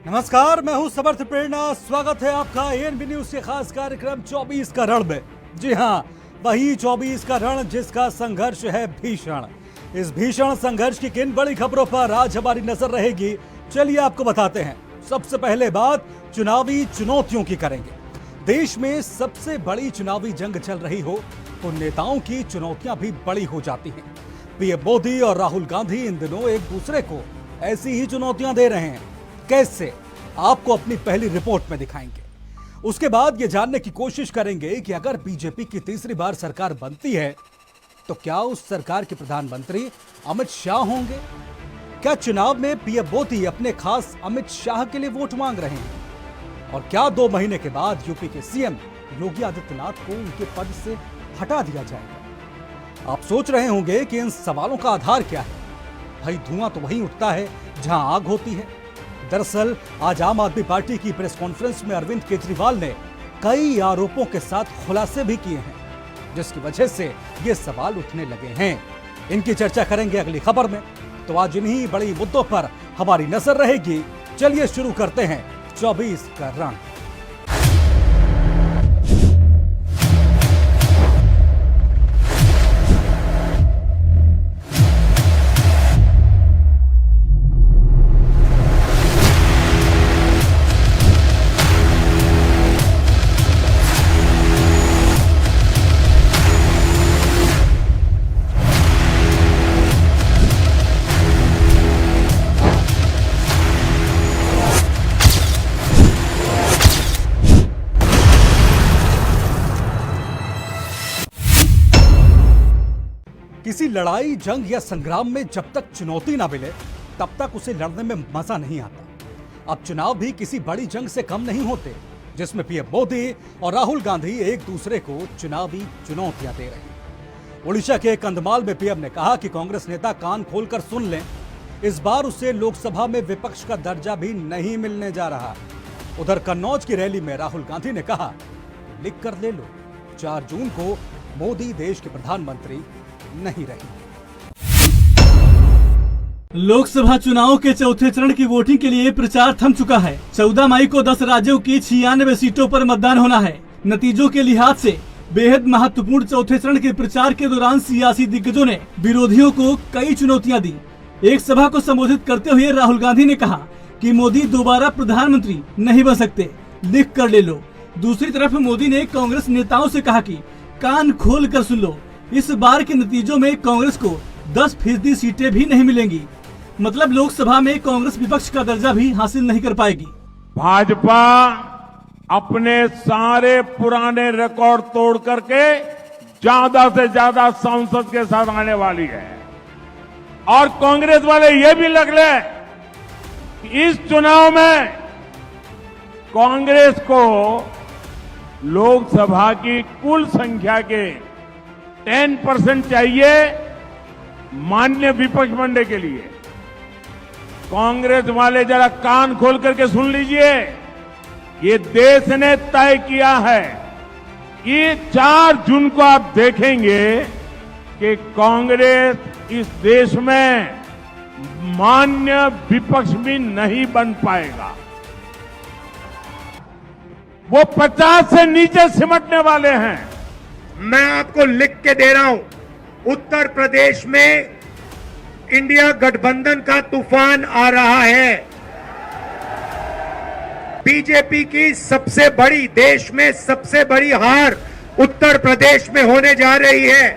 नमस्कार, मैं हूं समर्थ प्रेरणा। स्वागत है आपका एएनबी न्यूज के खास कार्यक्रम 24 का रण में। जी हां, वही 24 का रण जिसका संघर्ष है भीषण। इस भीषण संघर्ष की किन बड़ी खबरों पर आज हमारी नजर रहेगी, चलिए आपको बताते हैं। सबसे पहले बात चुनावी चुनौतियों की करेंगे। देश में सबसे बड़ी चुनावी जंग चल रही हो तो नेताओं की चुनौतियां भी बड़ी हो जाती हैं। पीएम मोदी और राहुल गांधी इन दिनों एक दूसरे को ऐसी ही चुनौतियां दे रहे हैं। कैसे, आपको अपनी पहली रिपोर्ट में दिखाएंगे। उसके बाद ये जानने की कोशिश करेंगे कि अगर बीजेपी की तीसरी बार सरकार बनती है तो क्या उस सरकार के प्रधानमंत्री अमित शाह होंगे? क्या चुनाव में पीएम मोदी अपने खास अमित शाह के लिए वोट मांग रहे हैं? और क्या 2 महीने के बाद यूपी के सीएम योगी आदित्यनाथ को उनके पद से हटा दिया जाएगा? आप सोच रहे होंगे कि इन सवालों का आधार क्या है। भाई, धुआं तो वहीं उठता है जहां आग होती है। दरअसल आज आम आदमी पार्टी की प्रेस कॉन्फ्रेंस में अरविंद केजरीवाल ने कई आरोपों के साथ खुलासे भी किए हैं, जिसकी वजह से ये सवाल उठने लगे हैं। इनकी चर्चा करेंगे अगली खबर में। तो आज इन्हीं बड़ी मुद्दों पर हमारी नजर रहेगी। चलिए शुरू करते हैं 24 का रण। किसी लड़ाई, जंग या संग्राम में जब तक चुनौती ना मिले तब तक उसे लड़ने में मजा नहीं आता। अब चुनाव भी किसी बड़ी जंग से कम नहीं होते, जिसमें पीएम मोदी और राहुल गांधी एक दूसरे को चुनावी चुनौतियां दे रहे हैं। ओडिशा के कंधमाल में पीएम ने कहा कि कांग्रेस नेता कान खोलकर सुन लें, इस बार उसे लोकसभा में विपक्ष का दर्जा भी नहीं मिलने जा रहा। उधर कन्नौज की रैली में राहुल गांधी ने कहा, लिख कर ले लो, 4 जून को मोदी देश के प्रधानमंत्री नहीं रही। लोकसभा चुनाव के चौथे चरण की वोटिंग के लिए प्रचार थम चुका है। 14 मई को 10 राज्यों की 96 सीटों पर मतदान होना है। नतीजों के लिहाज से बेहद महत्वपूर्ण चौथे चरण के प्रचार के दौरान सियासी दिग्गजों ने विरोधियों को कई चुनौतियां दी। एक सभा को संबोधित करते हुए राहुल गांधी ने कहा कि मोदी दोबारा प्रधानमंत्री नहीं बन सकते, लिख कर ले लो। दूसरी तरफ मोदी ने कांग्रेस नेताओं से कहा कि कान खोल कर सुन लो, इस बार के नतीजों में कांग्रेस को 10% सीटें भी नहीं मिलेंगी। मतलब लोकसभा में कांग्रेस विपक्ष का दर्जा भी हासिल नहीं कर पाएगी। भाजपा अपने सारे पुराने रिकॉर्ड तोड़ करके ज्यादा से ज्यादा सांसद के साथ आने वाली है। और कांग्रेस वाले ये भी लग ले कि इस चुनाव में कांग्रेस को लोकसभा की कुल संख्या के 10% चाहिए मान्य विपक्ष बनने के लिए। कांग्रेस वाले जरा कान खोल करके सुन लीजिए, ये देश ने तय किया है कि 4 जून को आप देखेंगे कि कांग्रेस इस देश में मान्य विपक्ष भी नहीं बन पाएगा। वो 50 से नीचे सिमटने वाले हैं। मैं आपको लिख के दे रहा हूं, उत्तर प्रदेश में इंडिया गठबंधन का तूफान आ रहा है। बीजेपी की सबसे बड़ी, देश में सबसे बड़ी हार उत्तर प्रदेश में होने जा रही है।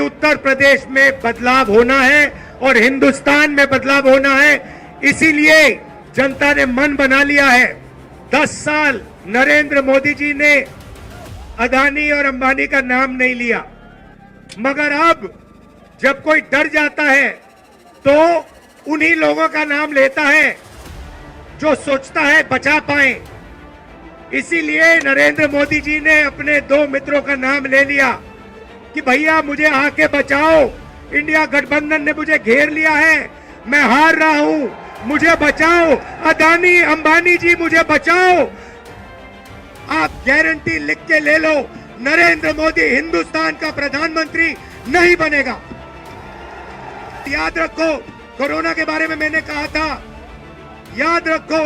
उत्तर प्रदेश में बदलाव होना है और हिंदुस्तान में बदलाव होना है। इसीलिए जनता ने मन बना लिया है। 10 साल नरेंद्र मोदी जी ने अदानी और अंबानी का नाम नहीं लिया, मगर अब जब कोई डर जाता है तो उन्हीं लोगों का नाम लेता है जो सोचता है बचा पाए। इसीलिए नरेंद्र मोदी जी ने अपने 2 मित्रों का नाम ले लिया कि भैया मुझे आके बचाओ, इंडिया गठबंधन ने मुझे घेर लिया है, मैं हार रहा हूं, मुझे बचाओ, अदानी अंबानी जी मुझे बचाओ। आप गारंटी लिख के ले लो, नरेंद्र मोदी हिंदुस्तान का प्रधानमंत्री नहीं बनेगा। याद रखो, कोरोना के बारे में मैंने कहा था, याद रखो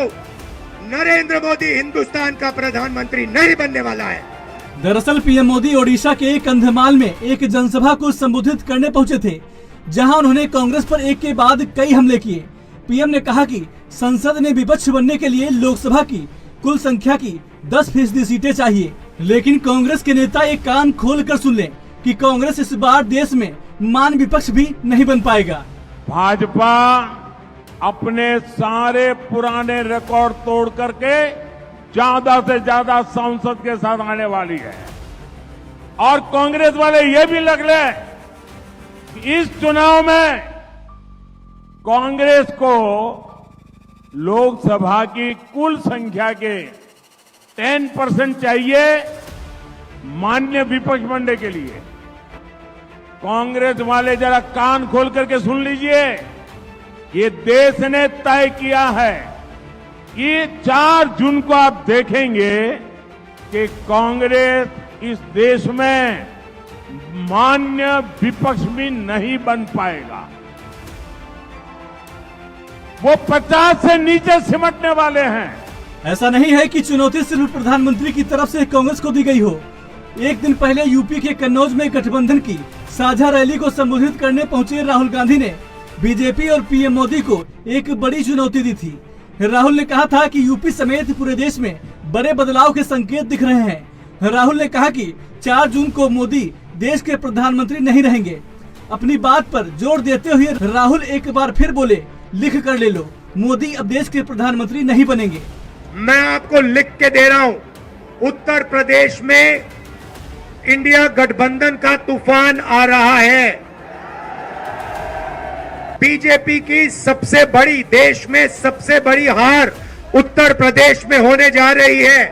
नरेंद्र मोदी हिंदुस्तान का प्रधानमंत्री नहीं बनने वाला है। दरअसल पीएम मोदी ओडिशा के कंधमाल में एक जनसभा को संबोधित करने पहुंचे थे, जहां उन्होंने कांग्रेस पर एक के बाद कई हमले किए। पीएम ने कहा कि संसद में विपक्ष बनने के लिए लोकसभा की कुल संख्या की 10% सीटें चाहिए, लेकिन कांग्रेस के नेता एक कान खोल कर सुन लें कि कांग्रेस इस बार देश में मान विपक्ष भी नहीं बन पाएगा। भाजपा अपने सारे पुराने रिकॉर्ड तोड़ करके ज्यादा से ज्यादा सांसद के साथ आने वाली है और कांग्रेस वाले ये भी लग ले कि इस चुनाव में कांग्रेस को लोकसभा की कुल संख्या के 10% चाहिए मान्य विपक्ष बनने के लिए। कांग्रेस वाले जरा कान खोल करके सुन लीजिए, ये देश ने तय किया है कि 4 जून को आप देखेंगे कि कांग्रेस इस देश में मान्य विपक्ष भी नहीं बन पाएगा। वो 50 से नीचे सिमटने वाले हैं। ऐसा नहीं है कि चुनौती सिर्फ प्रधानमंत्री की तरफ से कांग्रेस को दी गई हो। एक दिन पहले यूपी के कन्नौज में गठबंधन की साझा रैली को संबोधित करने पहुंचे राहुल गांधी ने बीजेपी और पीएम मोदी को एक बड़ी चुनौती दी थी। राहुल ने कहा था कि यूपी समेत पूरे देश में बड़े बदलाव के संकेत दिख रहे हैं। राहुल ने कहा कि 4 जून को मोदी देश के प्रधानमंत्री नहीं रहेंगे। अपनी बात पर जोर देते हुए राहुल एक बार फिर बोले, लिख कर ले लो, मोदी अब देश के प्रधानमंत्री नहीं बनेंगे। मैं आपको लिख के दे रहा हूं, उत्तर प्रदेश में इंडिया गठबंधन का तूफान आ रहा है। बीजेपी की सबसे बड़ी, देश में सबसे बड़ी हार उत्तर प्रदेश में होने जा रही है।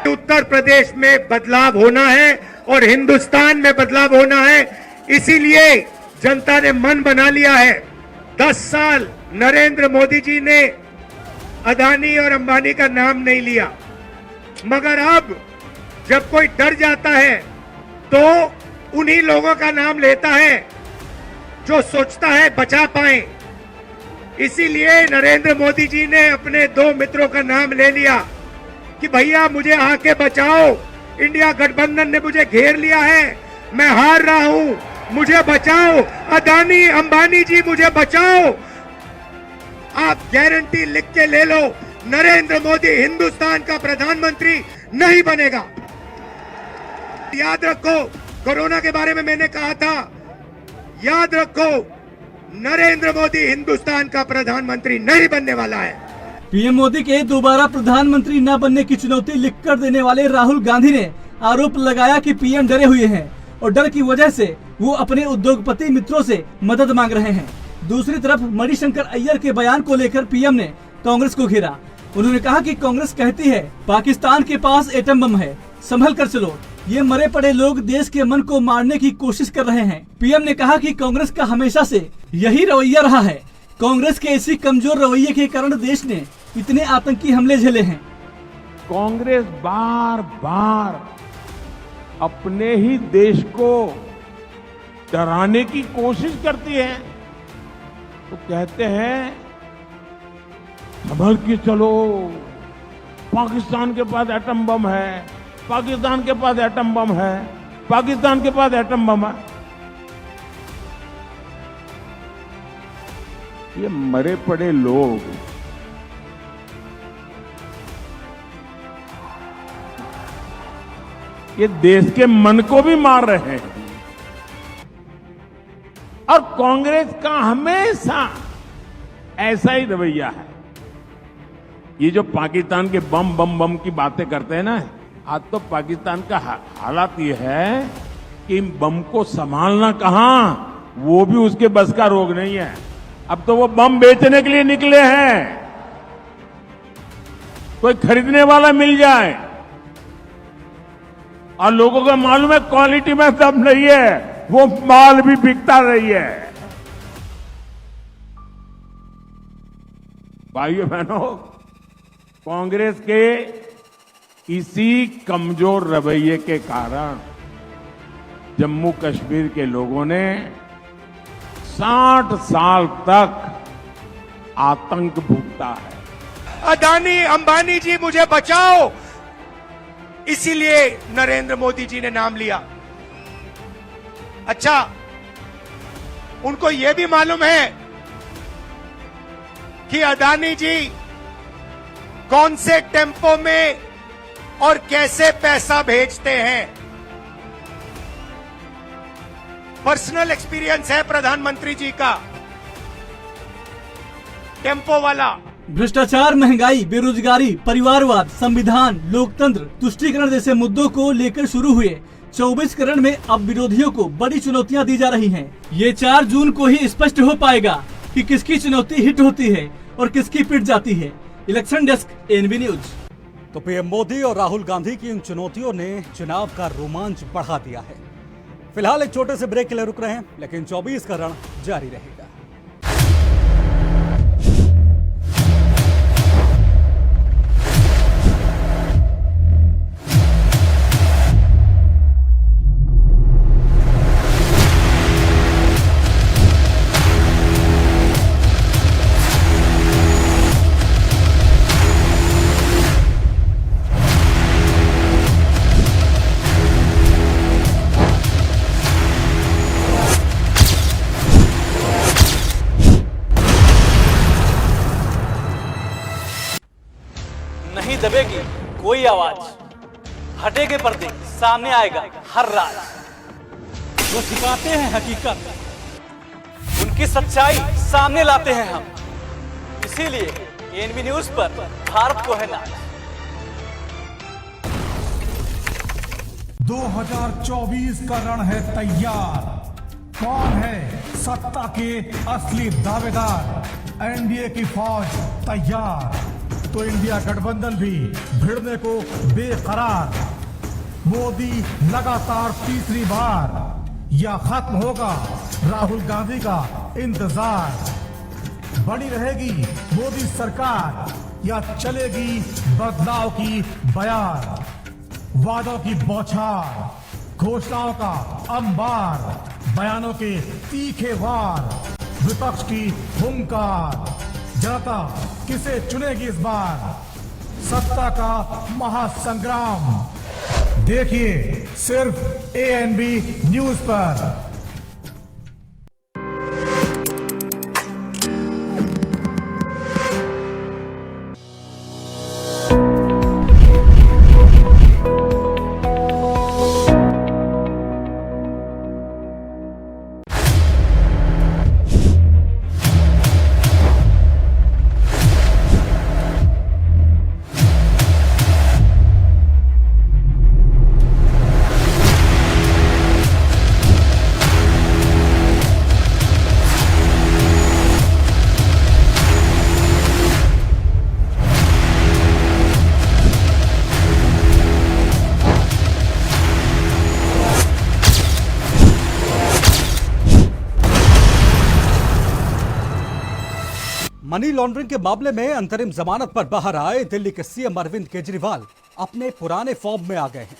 उत्तर प्रदेश में बदलाव होना है और हिंदुस्तान में बदलाव होना है, इसीलिए जनता ने मन बना लिया है। 10 साल नरेंद्र मोदी जी ने अदानी और अंबानी का नाम नहीं लिया, मगर अब जब कोई डर जाता है तो उन्हीं लोगों का नाम लेता है जो सोचता है बचा पाए। इसीलिए नरेंद्र मोदी जी ने अपने 2 मित्रों का नाम ले लिया कि भैया मुझे आके बचाओ, इंडिया गठबंधन ने मुझे घेर लिया है, मैं हार रहा हूं, मुझे बचाओ, अदानी अंबानी जी मुझे बचाओ। आप गारंटी लिख के ले लो, नरेंद्र मोदी हिंदुस्तान का प्रधानमंत्री नहीं बनेगा। याद रखो, कोरोना के बारे में मैंने कहा था, याद रखो, नरेंद्र मोदी हिंदुस्तान का प्रधानमंत्री नहीं बनने वाला है। पीएम मोदी के दोबारा प्रधानमंत्री न बनने की चुनौती लिखकर देने वाले राहुल गांधी ने आरोप लगाया कि पीएम डरे हुए हैं और डर की वजह से वो अपने उद्योगपति मित्रों से मदद मांग रहे हैं। दूसरी तरफ मणिशंकर अय्यर के बयान को लेकर पीएम ने कांग्रेस को घेरा। उन्होंने कहा कि कांग्रेस कहती है पाकिस्तान के पास एटम बम है, संभल कर चलो, ये मरे पड़े लोग देश के मन को मारने की कोशिश कर रहे हैं। पीएम ने कहा कि कांग्रेस का हमेशा से यही रवैया रहा है। कांग्रेस के इसी कमजोर रवैये के कारण देश ने इतने आतंकी हमले झेले हैं। कांग्रेस बार बार अपने ही देश को डराने की कोशिश करती है। तो कहते हैं संभल के चलो, पाकिस्तान के पास एटम बम है, पाकिस्तान के पास एटम बम है, पाकिस्तान के पास एटम बम है। ये मरे पड़े लोग ये देश के मन को भी मार रहे हैं। और कांग्रेस का हमेशा ऐसा ही रवैया है। ये जो पाकिस्तान के बम बम बम की बातें करते हैं ना, आज तो पाकिस्तान का हालात ये है कि बम को संभालना कहां, वो भी उसके बस का रोग नहीं है। अब तो वो बम बेचने के लिए निकले हैं, कोई खरीदने वाला मिल जाए। और लोगों को मालूम है क्वालिटी में दम नहीं है, वो माल भी बिकता रही है। भाइयों बहनों, कांग्रेस के इसी कमजोर रवैये के कारण जम्मू कश्मीर के लोगों ने 60 साल तक आतंक भुगता है। अदानी अंबानी जी मुझे बचाओ, इसीलिए नरेंद्र मोदी जी ने नाम लिया। अच्छा, उनको यह भी मालूम है कि अदानी जी कौन से टेम्पो में और कैसे पैसा भेजते हैं। पर्सनल एक्सपीरियंस है प्रधानमंत्री जी का, टेम्पो वाला। भ्रष्टाचार, महंगाई, बेरोजगारी, परिवारवाद, संविधान, लोकतंत्र, तुष्टीकरण जैसे मुद्दों को लेकर शुरू हुए 24 करण में अब विरोधियों को बड़ी चुनौतियां दी जा रही हैं। ये 4 जून को ही स्पष्ट हो पाएगा कि किसकी चुनौती हिट होती है और किसकी पिट जाती है। Election desk, NB news. तो पीएम मोदी और राहुल गांधी की इन चुनौतियों ने चुनाव का रोमांच बढ़ा दिया है। फिलहाल एक छोटे से ब्रेक के लिए रुक रहे हैं, लेकिन 24 का रण जारी रहेगा। नहीं दबेगी कोई आवाज, हटेगे पर्दे, सामने आएगा हर राज। वो छिपाते हैं हकीकत, उनकी सच्चाई सामने लाते हैं हम। इसीलिए एनबी न्यूज पर भारत को है नाज। 2024 का रण है तैयार। कौन है सत्ता के असली दावेदार? एनडीए की फौज तैयार तो इंडिया गठबंधन भी भिड़ने को बेकरार। मोदी लगातार तीसरी बार, या खत्म होगा राहुल गांधी का इंतजार? बनी रहेगी मोदी सरकार या चलेगी बदलाव की बयार? वादों की बौछार, घोषणाओं का अंबार, बयानों के तीखे वार, विपक्ष की हुंकार। जनता किसे चुनेगी इस बार? सत्ता का महासंग्राम देखिए सिर्फ एएनबी न्यूज पर। मनी लॉन्ड्रिंग के मामले में अंतरिम जमानत पर बाहर आए दिल्ली के सीएम अरविंद केजरीवाल अपने पुराने फॉर्म में आ गए हैं।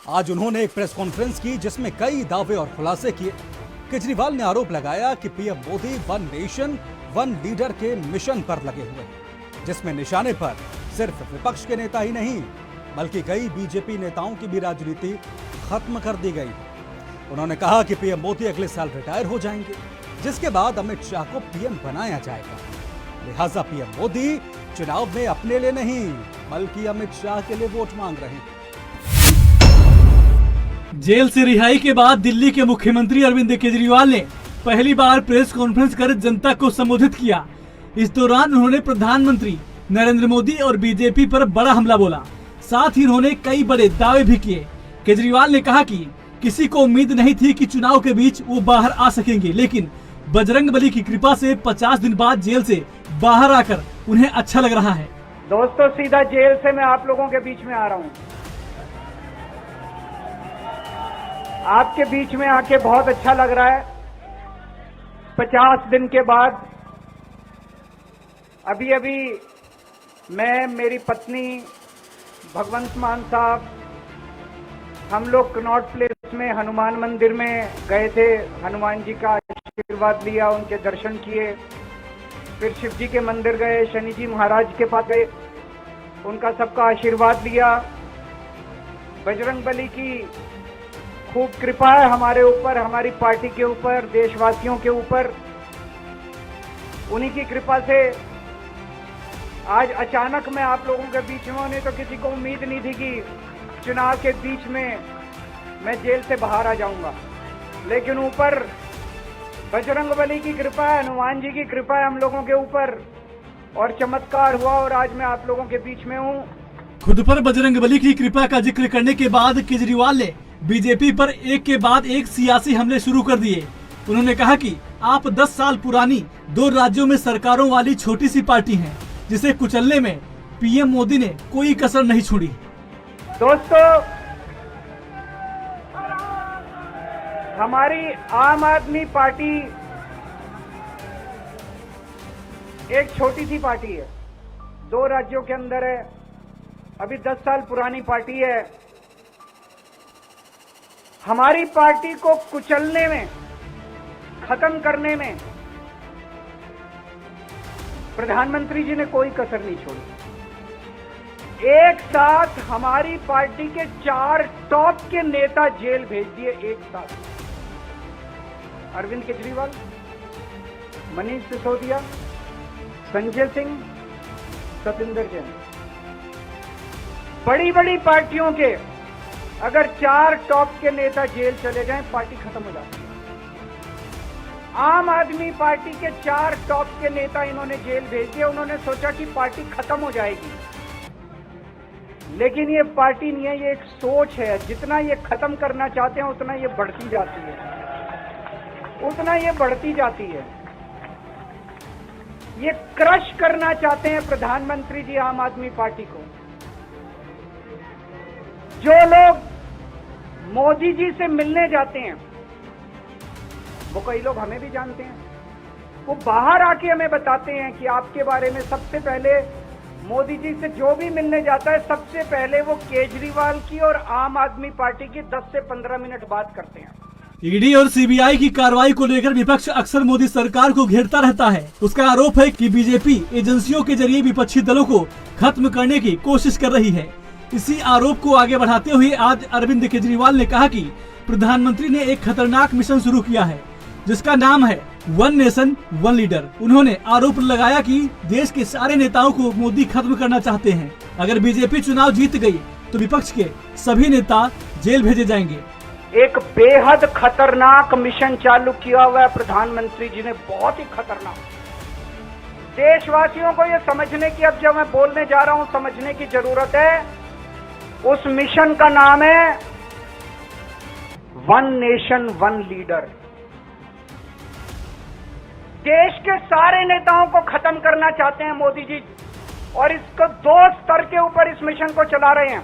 आज उन्होंने एक प्रेस कॉन्फ्रेंस की जिसमें कई दावे और खुलासे किए। केजरीवाल ने आरोप लगाया कि PM Modi one nation one leader के मिशन पर लगे हुए हैं, जिसमें निशाने पर सिर्फ विपक्ष के नेता ही नहीं बल्कि कई बीजेपी नेताओं की भी राजनीति खत्म कर दी गई। उन्होंने कहा कि पीएम मोदी अगले साल रिटायर हो जाएंगे, जिसके बाद अमित शाह को पीएम बनाया जाएगा। लिहाजा पीएम मोदी चुनाव में अपने लिए नहीं बल्कि अमित शाह के लिए वोट मांग रहे हैं। जेल से रिहाई के बाद दिल्ली के मुख्यमंत्री अरविंद केजरीवाल ने पहली बार प्रेस कॉन्फ्रेंस कर जनता को संबोधित किया। इस दौरान उन्होंने प्रधानमंत्री नरेंद्र मोदी और बीजेपी पर बड़ा हमला बोला। साथ ही उन्होंने कई बड़े दावे भी किए। केजरीवाल ने कहा कि किसी को उम्मीद नहीं थी कि चुनाव के बीच वो बाहर आ सकेंगे, लेकिन बजरंगबली की कृपा से 50 दिन बाद जेल से बाहर आकर उन्हें अच्छा लग रहा है। दोस्तों, सीधा जेल से मैं आप लोगों के बीच में आ रहा हूं। आपके बीच में आके बहुत अच्छा लग रहा है। 50 दिन के बाद अभी मैं, मेरी पत्नी भगवंत मान साहब, हम लोग कनॉट प्लेस में हनुमान मंदिर में गए थे। हनुमान जी का आशीर्वाद लिया, उनके दर्शन किए। फिर शिव जी के मंदिर गए, शनि जी महाराज के पास गए। उनका सबका आशीर्वाद लिया। बजरंगबली की खूब कृपा है हमारे ऊपर, हमारी पार्टी के ऊपर, देशवासियों के ऊपर। उन्हीं की कृपा से आज अचानक मैं आप लोगों के बीच में, नहीं तो किसी को उम्मीद नहीं थी कि चुनाव के बीच में मैं जेल से बाहर आ जाऊंगा, लेकिन ऊपर बजरंगबली की कृपा है, हनुमान जी की कृपा है हम लोगों के ऊपर, और चमत्कार हुआ और आज मैं आप लोगों के बीच में हूं। खुद पर बजरंगबली की कृपा का जिक्र करने के बाद केजरीवाल ने बीजेपी पर एक के बाद एक सियासी हमले शुरू कर दिए। उन्होंने कहा कि आप 10 साल पुरानी 2 राज्यों में सरकारों वाली छोटी सी पार्टी हैं, जिसे कुचलने में पीएम मोदी ने कोई कसर नहीं छोड़ी। दोस्तों, हमारी आम आदमी पार्टी एक छोटी सी पार्टी है, 2 राज्यों के अंदर है, अभी 10 साल पुरानी पार्टी है। हमारी पार्टी को कुचलने में, खत्म करने में प्रधानमंत्री जी ने कोई कसर नहीं छोड़ी। एक साथ हमारी पार्टी के 4 टॉप के नेता जेल भेज दिए एक साथ। अरविंद केजरीवाल, मनीष सिसोदिया, संजय सिंह, सतिंदर जैन। बड़ी बड़ी पार्टियों के अगर 4 टॉप के नेता जेल चले जाएं, पार्टी खत्म हो जाती है। आम आदमी पार्टी के 4 टॉप के नेता इन्होंने जेल भेज दिए। उन्होंने सोचा कि पार्टी खत्म हो जाएगी, लेकिन ये पार्टी नहीं है, ये एक सोच है। जितना ये खत्म करना चाहते हैं उतना ये बढ़ती जाती है, उतना ये बढ़ती जाती है। ये क्रश करना चाहते हैं प्रधानमंत्री जी आम आदमी पार्टी को। जो लोग मोदी जी से मिलने जाते हैं, वो कई लोग हमें भी जानते हैं, वो बाहर आके हमें बताते हैं कि आपके बारे में सबसे पहले मोदी जी से जो भी मिलने जाता है, सबसे पहले वो केजरीवाल की और आम आदमी पार्टी की 10 से 15 मिनट बात करते हैं। ईडी और सीबीआई की कार्रवाई को लेकर विपक्ष अक्सर मोदी सरकार को घेरता रहता है। उसका आरोप है कि बीजेपी एजेंसियों के जरिए विपक्षी दलों को खत्म करने की कोशिश कर रही है। इसी आरोप को आगे बढ़ाते हुए आज अरविंद केजरीवाल ने कहा कि प्रधानमंत्री ने एक खतरनाक मिशन शुरू किया है, जिसका नाम है 1 नेशन 1 लीडर। उन्होंने आरोप लगाया कि देश के सारे नेताओं को मोदी खत्म करना चाहते हैं। अगर बीजेपी चुनाव जीत गई तो विपक्ष के सभी नेता जेल भेजे जाएंगे। एक बेहद खतरनाक मिशन चालू किया हुआ है प्रधानमंत्री जी ने, बहुत ही खतरनाक। देशवासियों को यह समझने की, अब जब मैं बोलने जा रहा हूं, समझने की जरूरत है। उस मिशन का नाम है 1 नेशन 1 लीडर। देश के सारे नेताओं को खत्म करना चाहते हैं मोदी जी, और इसको 2 स्तर के ऊपर इस मिशन को चला रहे हैं।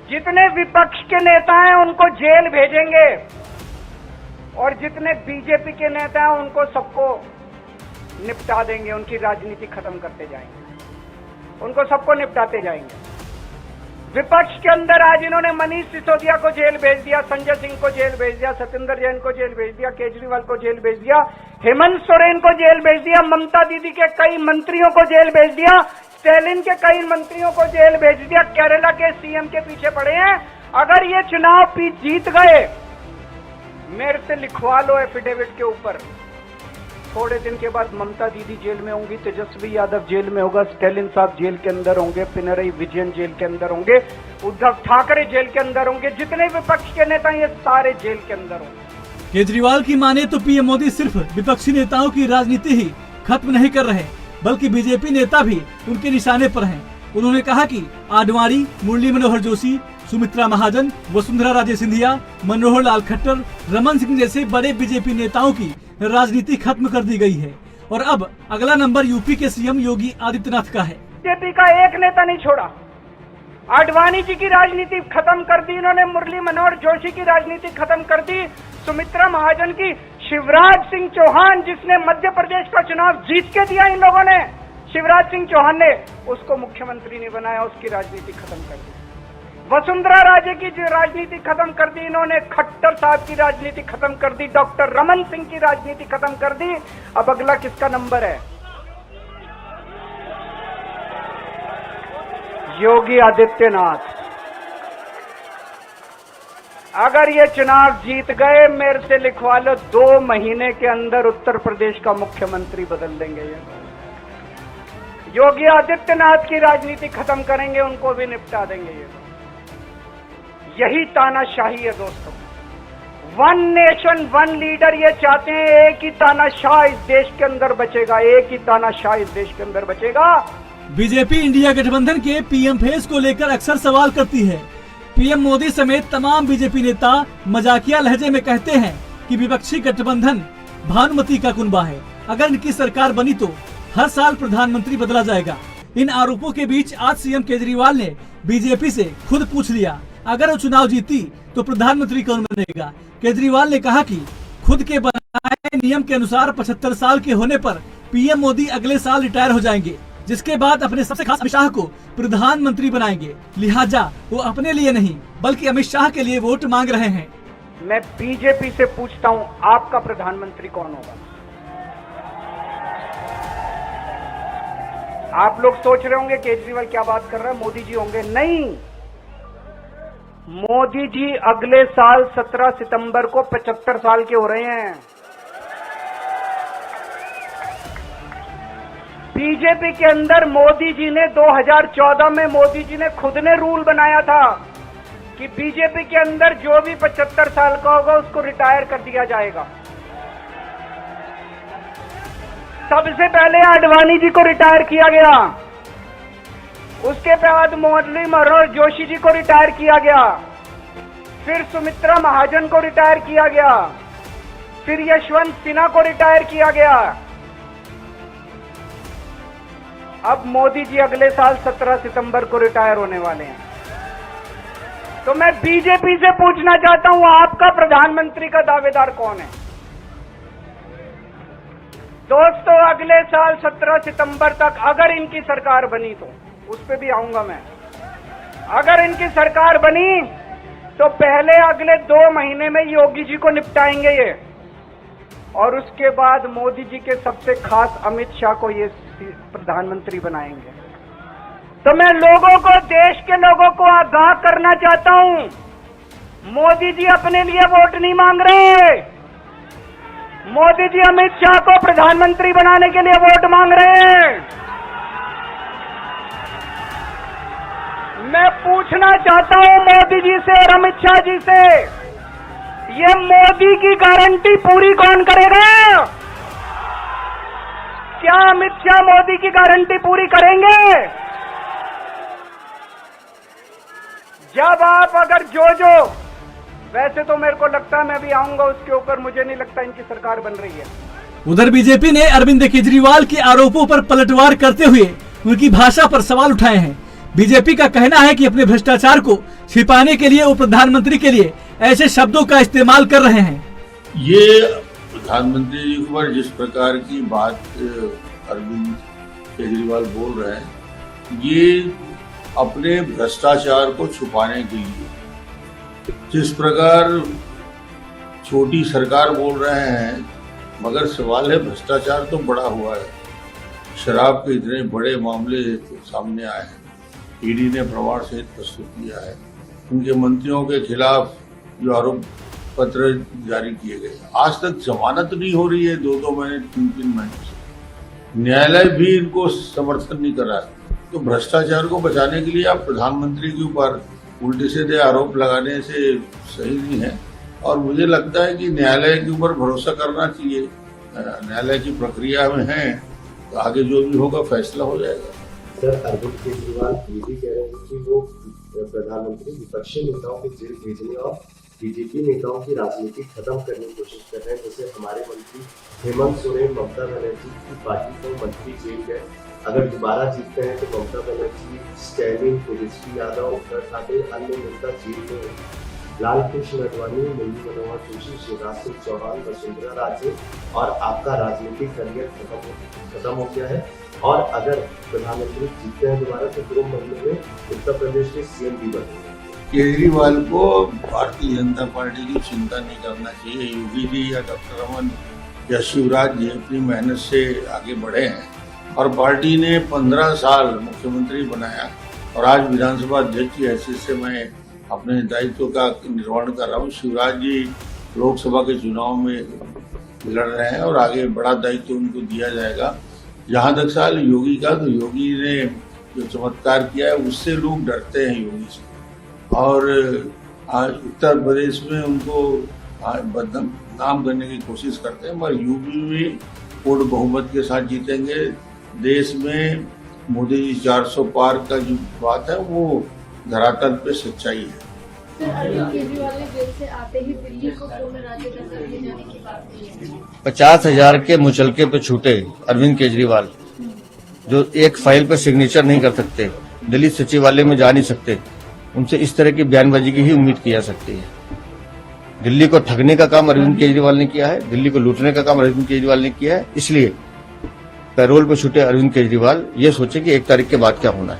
जितने विपक्ष के नेता हैं उनको जेल भेजेंगे, और जितने बीजेपी के नेता हैं उनको सबको निपटा देंगे, उनकी राजनीति खत्म करते जाएंगे, उनको सबको निपटाते जाएंगे। विपक्ष के अंदर आज इन्होंने मनीष सिसोदिया को जेल भेज दिया, संजय सिंह को जेल भेज दिया, सतिंदर जैन को जेल भेज दिया, केजरीवाल को जेल भेज दिया, हेमंत सोरेन को जेल भेज दिया, ममता दीदी के कई मंत्रियों को जेल भेज दिया, स्टैलिन के कई मंत्रियों को जेल भेज दिया, केरला के सीएम के पीछे पड़े हैं। अगर ये चुनाव जीत गए, मेरे से लिखवा लो एफिडेविट के ऊपर, थोड़े दिन के बाद ममता दीदी जेल में होंगी, तेजस्वी यादव जेल में होगा, स्टैलिन साहब जेल के अंदर होंगे, पिनरई विजयन जेल के अंदर होंगे, उद्धव ठाकरे जेल के अंदर होंगे, जितने विपक्ष के नेता ये सारे जेल के अंदर होंगे। केजरीवाल की माने तो पीएम मोदी सिर्फ विपक्षी नेताओं की राजनीति ही खत्म नहीं कर रहे, बल्कि बीजेपी नेता भी उनके निशाने पर हैं। उन्होंने कहा कि आडवाणी, मुरली मनोहर जोशी, सुमित्रा महाजन, वसुंधरा राजे सिंधिया, मनोहर लाल खट्टर, रमन सिंह जैसे बड़े बीजेपी नेताओं की राजनीति खत्म कर दी गई है, और अब अगला नंबर यूपी के सीएम योगी आदित्यनाथ का है। बीजेपी का एक नेता नहीं छोड़ा। आडवाणी जी की राजनीति खत्म कर दी इन्होंने, मुरली मनोहर जोशी की राजनीति खत्म कर दी, सुमित्रा महाजन की, शिवराज सिंह चौहान जिसने मध्य प्रदेश का चुनाव जीत के दिया इन लोगों ने, शिवराज सिंह चौहान ने उसको मुख्यमंत्री नहीं बनाया, उसकी राजनीति खत्म कर दी। वसुंधरा राजे की जो राजनीति खत्म कर दी इन्होंने, खट्टर साहब की राजनीति खत्म कर दी, डॉक्टर रमन सिंह की राजनीति खत्म कर दी। अब अगला किसका नंबर है? योगी आदित्यनाथ, अगर ये चुनाव जीत गए, मेरे से लिखवा लो, 2 महीने के अंदर उत्तर प्रदेश का मुख्यमंत्री बदल देंगे। ये योगी आदित्यनाथ की राजनीति खत्म करेंगे, उनको भी निपटा देंगे। यही तानाशाही है दोस्तों। 1 नेशन 1 लीडर ये चाहते हैं, एक ही तानाशाह इस देश के अंदर बचेगा, एक ही तानाशाह इस देश के अंदर बचेगा। बीजेपी इंडिया गठबंधन के पीएम फेज को लेकर अक्सर सवाल करती है। पीएम मोदी समेत तमाम बीजेपी नेता मजाकिया लहजे में कहते हैं कि विपक्षी गठबंधन भानुमति का कुनबा है। अगर इनकी सरकार बनी तो हर साल प्रधानमंत्री बदला जाएगा। इन आरोपों के बीच आज सीएम केजरीवाल ने बीजेपी से खुद पूछ लिया, अगर वो चुनाव जीती तो प्रधानमंत्री कौन बनेगा। केजरीवाल ने कहा कि खुद के बनाए नियम के अनुसार 75 साल के होने पर पीएम मोदी अगले साल रिटायर हो जाएंगे, जिसके बाद अपने सबसे खास अमित शाह को प्रधानमंत्री बनाएंगे। लिहाजा वो अपने लिए नहीं बल्कि अमित शाह के लिए वोट मांग रहे हैं। मैं बीजेपी से पूछता हूं, आपका प्रधानमंत्री कौन होगा? आप लोग सोच रहे होंगे केजरीवाल क्या बात कर रहा है, मोदी जी होंगे। नहीं, मोदी जी अगले साल 17 सितंबर को 75 साल के हो रहे हैं। बीजेपी के अंदर मोदी जी ने 2014 में मोदी जी ने खुद ने रूल बनाया था कि बीजेपी के अंदर जो भी 75 साल का होगा उसको रिटायर कर दिया जाएगा। सबसे पहले आडवाणी जी को रिटायर किया गया, उसके बाद मुरली मनोहर जोशी जी को रिटायर किया गया, फिर सुमित्रा महाजन को रिटायर किया गया, फिर यशवंत सिन्हा को रिटायर किया गया। अब मोदी जी अगले साल 17 सितंबर को रिटायर होने वाले हैं। तो मैं बीजेपी से पूछना चाहता हूं, आपका प्रधानमंत्री का दावेदार कौन है? दोस्तों, अगले साल 17 सितंबर तक अगर इनकी सरकार बनी तो उस पे भी आऊंगा मैं। अगर इनकी सरकार बनी तो पहले अगले 2 महीने में योगी जी को निपटाएंगे ये, और उसके बाद मोदी जी के सबसे खास अमित शाह को ये प्रधानमंत्री बनाएंगे। तो मैं लोगों को, देश के लोगों को आगाह करना चाहता हूं, मोदी जी अपने लिए वोट नहीं मांग रहे। मोदी जी अमित शाह को प्रधानमंत्री बनाने के लिए वोट मांग रहे हैं। मैं पूछना चाहता हूं मोदी जी से और अमित शाह जी से, ये मोदी की गारंटी पूरी कौन करेगा? क्या अमित शाह मोदी की गारंटी पूरी करेंगे? जब आप अगर जो वैसे तो मेरे को लगता है मैं भी आऊंगा उसके ऊपर, मुझे नहीं लगता इनकी सरकार बन रही है। उधर बीजेपी ने अरविंद केजरीवाल के आरोपों पर पलटवार करते हुए उनकी भाषा पर सवाल उठाए हैं। बीजेपी का कहना है कि अपने भ्रष्टाचार को छिपाने के लिए वो प्रधानमंत्री के लिए ऐसे शब्दों का इस्तेमाल कर रहे हैं। ये प्रधानमंत्री जी पर जिस प्रकार की बात अरविंद केजरीवाल बोल रहे हैं, ये अपने भ्रष्टाचार को छुपाने के लिए, जिस प्रकार छोटी सरकार बोल रहे हैं, मगर सवाल है भ्रष्टाचार तो बड़ा हुआ है। शराब के इतने बड़े मामले सामने आए हैं, ईडी ने प्रमाण सहित प्रस्तुत किया है। उनके मंत्रियों के खिलाफ जो आरोप पत्र जारी किए गए, आज तक जमानत नहीं हो रही है 2-2 महीने 3-3 महीने से। न्यायालय भी इनको समर्थन नहीं कर रहा है। तो भ्रष्टाचार को बचाने के लिए आप प्रधानमंत्री के ऊपर उल्टे सीधे आरोप लगाने से सही नहीं है, और मुझे लगता है कि न्यायालय के ऊपर भरोसा करना चाहिए। न्यायालय की प्रक्रिया में है, तो आगे जो भी होगा फैसला हो जाएगा। सर, अरविंद केजरीवाल ये भी कह रहे हैं कि वो प्रधानमंत्री विपक्षी नेताओं के जेल भेजने और बीजेपी नेताओं की राजनीति खत्म करने की कोशिश कर रहे हैं। जैसे हमारे मंत्री हेमंत सोरेन ममता बनर्जी की पार्टी को मंत्री जेल गए, अगर दोबारा जीतते हैं तो ममता बनर्जी, स्टैलिन, तेजस्वी यादव, उद्धव ठाकरे, अन्य नेता जेल में, लाल कृष्ण आडवाणी, मुरली मनोहर जोशी, शिवराज सिंह चौहान, वसुंधरा राजे, और आपका राजनीतिक करियर खत्म हो गया है। और अगर प्रधानमंत्री जीतते हैं दोबारा तो 2 महीने में उत्तर प्रदेश के सीएम भी बनेंगे। केजरीवाल को भारतीय जनता पार्टी की चिंता नहीं करना चाहिए। योगी जी या डॉक्टर रमन या शिवराज जी अपनी मेहनत से आगे बढ़े हैं, और पार्टी ने 15 साल मुख्यमंत्री बनाया, और आज विधानसभा अध्यक्ष की हैसियत से मैं अपने दायित्व का निर्वहन कर रहा हूँ। शिवराज जी लोकसभा के चुनाव में लड़ रहे हैं और आगे बड़ा दायित्व उनको दिया जाएगा। जहाँ तक सवाल योगी का, तो योगी ने जो चमत्कार किया है उससे लोग डरते हैं योगी से, और उत्तर प्रदेश में उनको बदनाम करने की कोशिश करते हैं, मगर यूपी में पूर्ण बहुमत के साथ जीतेंगे। देश में मोदी जी 400 पार का जो बात है वो धरातल पे सच्चाई है। सर, अरविंद केजरीवाल ने जेल से आते ही दिल्ली को पूर्ण राज्य का दर्जा दिए जाने की बात की है। 50,000 के मुचलके पे छूटे अरविंद केजरीवाल, जो एक फाइल पर सिग्नेचर नहीं कर सकते, दिल्ली सचिवालय में जा नहीं सकते, उनसे इस तरह की बयानबाजी की ही उम्मीद की जा सकती है। दिल्ली को ठगने का काम अरविंद केजरीवाल ने किया है, दिल्ली को लूटने का काम अरविंद केजरीवाल ने किया है। इसलिए पैरोल पर छूटे अरविंद केजरीवाल ये सोचे कि 1 तारीख के बाद क्या होना है।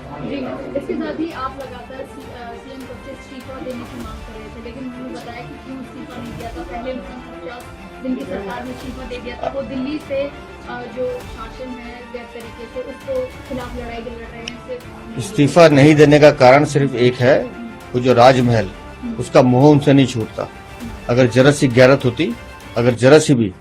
इसके साथ ही आप लगातार सीएम पद से इस्तीफा देने की मांग कर रहे थे, लेकिन उन्होंने बताया कि क्यों इस्तीफा नहीं दिया था। पहले 50 दिन की सरकार में इस्तीफा दे दिया था। वो दिल्ली से जो शासन है गैर तरीके से, उसको खिलाफ लड़ाई लड़ रहे हैं। इस्तीफा नहीं देने का कारण सिर्फ एक है, वो जो राजमहल, उसका मोह उनसे नहीं छूटता। अगर जरा सी गैरत होती, अगर जरा सी भी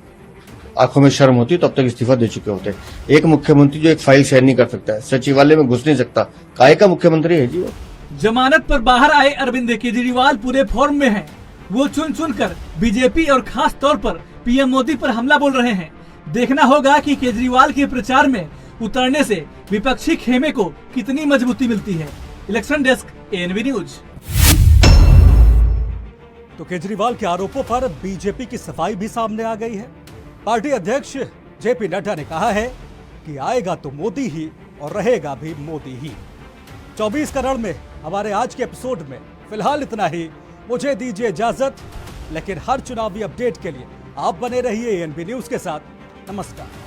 आंखों में शर्म होती तो अब तक इस्तीफा दे चुके होते। एक मुख्यमंत्री जो एक फाइल शेयर नहीं कर सकता है, सचिवालय में घुस नहीं सकता, काहे का मुख्यमंत्री है जी वो। जमानत पर बाहर आए अरविंद केजरीवाल पूरे फॉर्म में हैं। वो चुन कर बीजेपी और खास तौर पर पीएम मोदी पर हमला बोल रहे हैं। देखना होगा कि केजरीवाल के प्रचार में उतरने से विपक्षी खेमे को कितनी मजबूती मिलती है। Election desk, ANB news. तो केजरीवाल के आरोपों पर बीजेपी की सफाई भी सामने आ गई है। पार्टी अध्यक्ष जेपी नड्डा ने कहा है कि आएगा तो मोदी ही और रहेगा भी मोदी ही। 24 का रण में हमारे आज के एपिसोड में फिलहाल इतना ही। मुझे दीजिए इजाजत, लेकिन हर चुनावी अपडेट के लिए आप बने रहिए एएनबी न्यूज के साथ। नमस्कार।